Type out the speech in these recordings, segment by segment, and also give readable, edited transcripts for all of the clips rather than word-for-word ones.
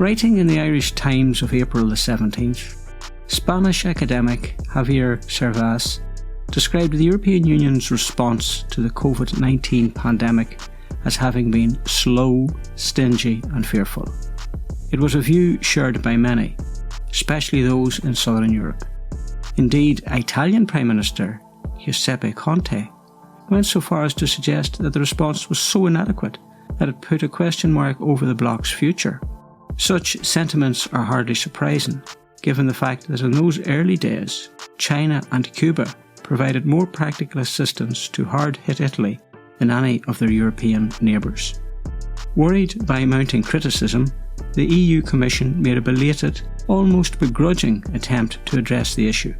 Writing in the Irish Times of April the 17th, Spanish academic Javier Servas described the European Union's response to the COVID-19 pandemic as having been slow, stingy and fearful. It was a view shared by many, especially those in southern Europe. Indeed, Italian Prime Minister Giuseppe Conte went so far as to suggest that the response was so inadequate that it put a question mark over the bloc's future. Such sentiments are hardly surprising, given the fact that in those early days, China and Cuba provided more practical assistance to hard-hit Italy than any of their European neighbours. Worried by mounting criticism, the EU Commission made a belated, almost begrudging attempt to address the issue.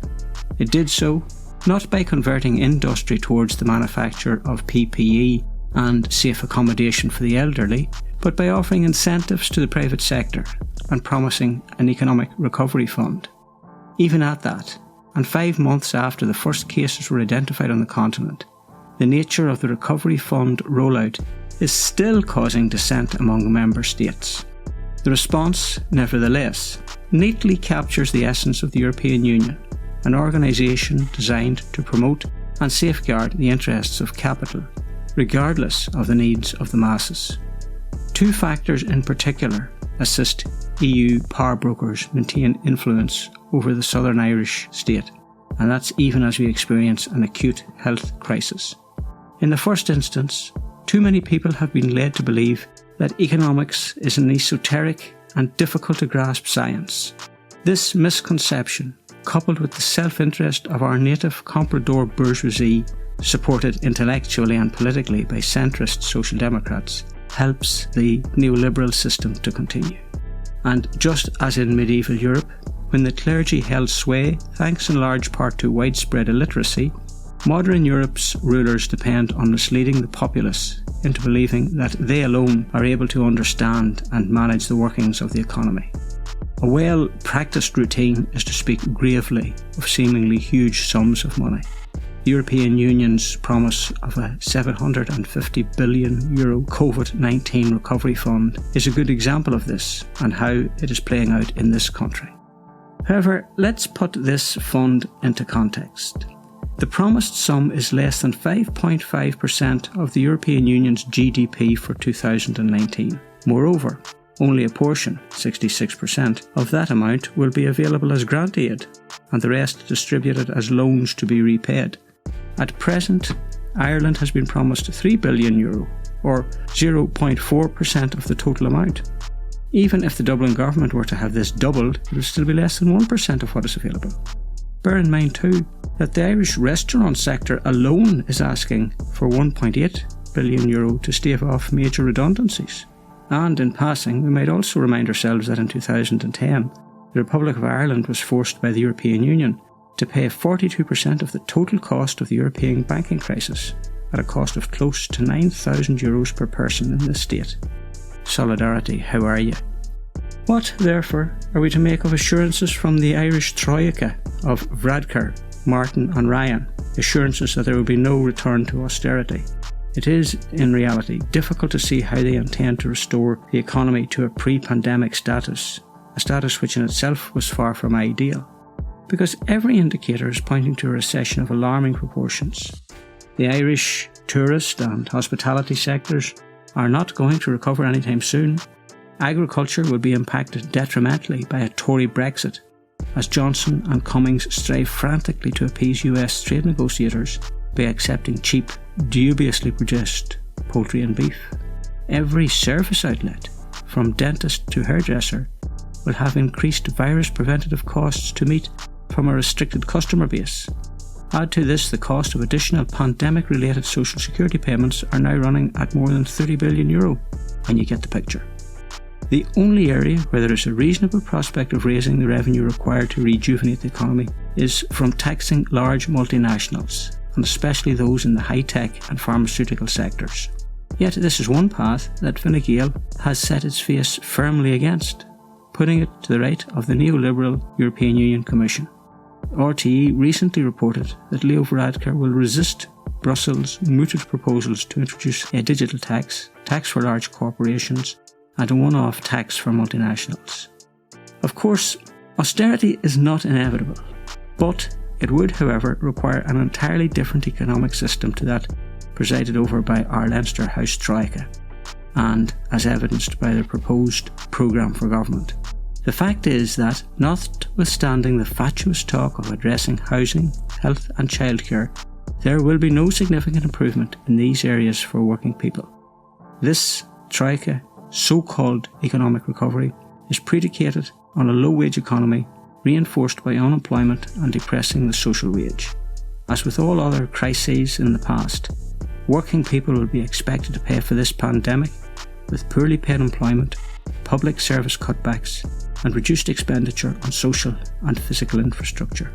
It did so not by converting industry towards the manufacture of PPE and safe accommodation for the elderly, but by offering incentives to the private sector and promising an economic recovery fund. Even at that, and 5 months after the first cases were identified on the continent, the nature of the recovery fund rollout is still causing dissent among member states. The response, nevertheless, neatly captures the essence of the European Union, an organisation designed to promote and safeguard the interests of capital, regardless of the needs of the masses. Two factors in particular assist EU power brokers maintain influence over the Southern Irish state, and that's even as we experience an acute health crisis. In the first instance, too many people have been led to believe that economics is an esoteric and difficult to grasp science. This misconception, coupled with the self-interest of our native comprador bourgeoisie, supported intellectually and politically by centrist social democrats, helps the neoliberal system to continue. And just as in medieval Europe, when the clergy held sway thanks in large part to widespread illiteracy, modern Europe's rulers depend on misleading the populace into believing that they alone are able to understand and manage the workings of the economy. A well-practiced routine is to speak gravely of seemingly huge sums of money. The European Union's promise of a €750 billion COVID-19 recovery fund is a good example of this and how it is playing out in this country. However, let's put this fund into context. The promised sum is less than 5.5% of the European Union's GDP for 2019. Moreover, only a portion, 66%, of that amount will be available as grant aid, and the rest distributed as loans to be repaid. At present, Ireland has been promised €3 billion, or 0.4% of the total amount. Even if the Dublin government were to have this doubled, it would still be less than 1% of what is available. Bear in mind too that the Irish restaurant sector alone is asking for €1.8 billion to stave off major redundancies. And in passing, we might also remind ourselves that in 2010, the Republic of Ireland was forced by the European Union to pay 42% of the total cost of the European banking crisis, at a cost of close to €9,000 per person in this state. Solidarity, how are you? What, therefore, are we to make of assurances from the Irish Troika of Varadkar, Martin and Ryan, assurances that there will be no return to austerity? It is, in reality, difficult to see how they intend to restore the economy to a pre-pandemic status, a status which in itself was far from ideal, because every indicator is pointing to a recession of alarming proportions. The Irish tourist and hospitality sectors are not going to recover anytime soon. Agriculture will be impacted detrimentally by a Tory Brexit, as Johnson and Cummings strive frantically to appease US trade negotiators by accepting cheap, dubiously produced poultry and beef. Every service outlet, from dentist to hairdresser, will have increased virus preventative costs to meet from a restricted customer base. Add to this the cost of additional pandemic-related social security payments are now running at more than €30 billion, and you get the picture. The only area where there is a reasonable prospect of raising the revenue required to rejuvenate the economy is from taxing large multinationals, and especially those in the high-tech and pharmaceutical sectors. Yet this is one path that Fine Gael has set its face firmly against, putting it to the right of the neoliberal European Union Commission. RTE recently reported that Leo Varadkar will resist Brussels' mooted proposals to introduce a digital tax for large corporations, and a one-off tax for multinationals. Of course, austerity is not inevitable, but it would, however, require an entirely different economic system to that presided over by our Leinster House Troika, and as evidenced by the proposed programme for government. The fact is that, notwithstanding the fatuous talk of addressing housing, health and childcare, there will be no significant improvement in these areas for working people. This Troika so-called economic recovery is predicated on a low-wage economy reinforced by unemployment and depressing the social wage. As with all other crises in the past, working people will be expected to pay for this pandemic with poorly paid employment, public service cutbacks and reduced expenditure on social and physical infrastructure.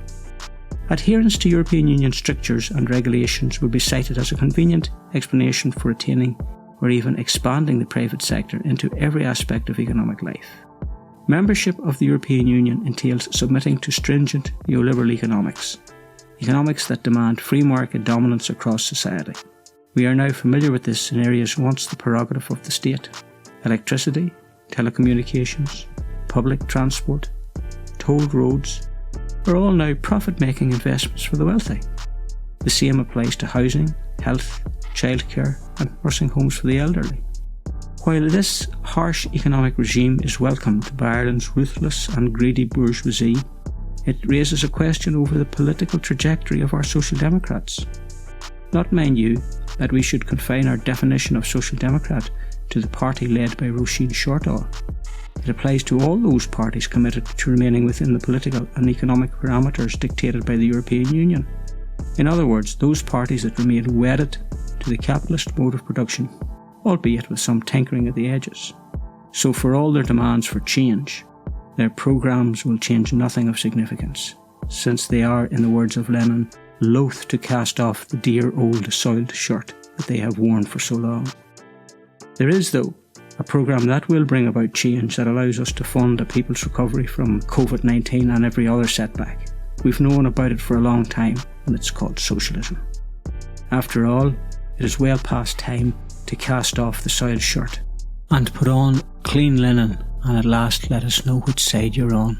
Adherence to European Union strictures and regulations will be cited as a convenient explanation for retaining or even expanding the private sector into every aspect of economic life. Membership of the European Union entails submitting to stringent neoliberal economics that demand free market dominance across society. We are now familiar with this in areas once the prerogative of the state: electricity, telecommunications, public transport, tolled roads are all now profit-making investments for the wealthy. The same applies to housing, health, childcare and nursing homes for the elderly. While this harsh economic regime is welcomed by Ireland's ruthless and greedy bourgeoisie, it raises a question over the political trajectory of our Social Democrats. Not mind you that we should confine our definition of Social Democrat to the party led by Roisin Shortall. It applies to all those parties committed to remaining within the political and economic parameters dictated by the European Union. In other words, those parties that remain wedded to the capitalist mode of production, albeit with some tinkering at the edges. So for all their demands for change, their programmes will change nothing of significance, since they are, in the words of Lenin, loath to cast off the dear old soiled shirt that they have worn for so long. There is, though, a programme that will bring about change that allows us to fund a people's recovery from COVID-19 and every other setback. We've known about it for a long time, and it's called socialism. After all, it is well past time to cast off the soiled shirt and put on clean linen, and at last let us know which side you're on.